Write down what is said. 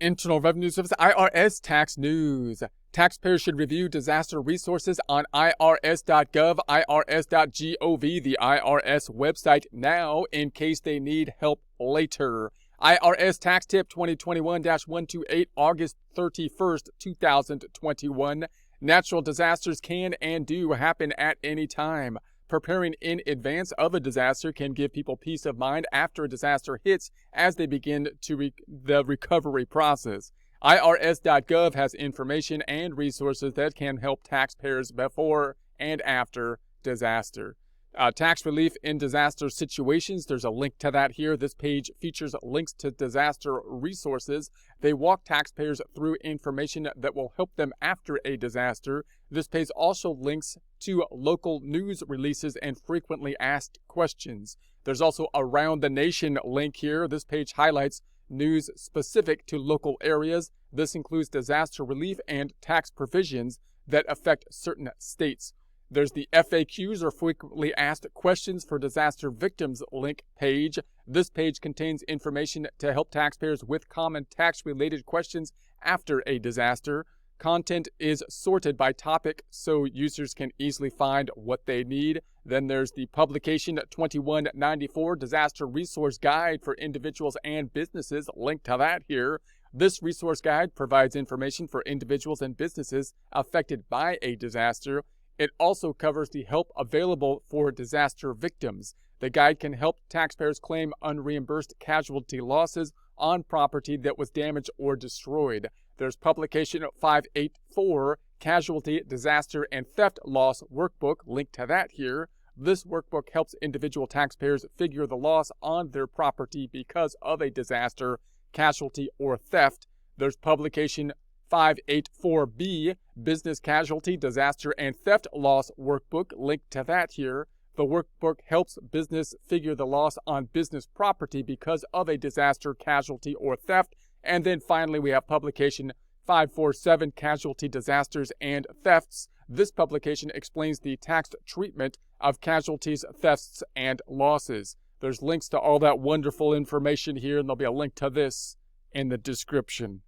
Internal Revenue Service IRS Tax News. Taxpayers should review disaster resources on IRS.gov, IRS.gov, the IRS website now in case they need help later. IRS Tax Tip 2021-128, August 31st, 2021. Natural disasters can and do happen at any time. Preparing in advance of a disaster can give people peace of mind after a disaster hits as they begin the recovery process. IRS.gov has information and resources that can help taxpayers before and after disaster. Tax relief in disaster situations, there's a link to that here. This page features links to disaster resources. They walk taxpayers through information that will help them after a disaster. This page also links to local news releases and frequently asked questions. There's also a Around the Nation link here. This page highlights news specific to local areas. This includes disaster relief and tax provisions that affect certain states. There's the FAQs, or frequently asked questions for disaster victims link page. This page contains information to help taxpayers with common tax-related questions after a disaster. Content is sorted by topic so users can easily find what they need. Then there's the Publication 2194 Disaster Resource Guide for Individuals and Businesses. Link to that here. This resource guide provides information for individuals and businesses affected by a disaster. It also covers the help available for disaster victims. The guide can help taxpayers claim unreimbursed casualty losses on property that was damaged or destroyed. There's Publication 584, Casualty, Disaster, and Theft Loss Workbook. Link to that here. This workbook helps individual taxpayers figure the loss on their property because of a disaster, casualty, or theft. There's Publication 584B, Business Casualty, Disaster, and Theft Loss Workbook. Link to that here. The workbook helps business figure the loss on business property because of a disaster, casualty, or theft. And then finally, we have Publication 547, Casualty, Disasters, and Thefts. This publication explains the tax treatment of casualties, thefts, and losses. There's links to all that wonderful information here, and there'll be a link to this in the description.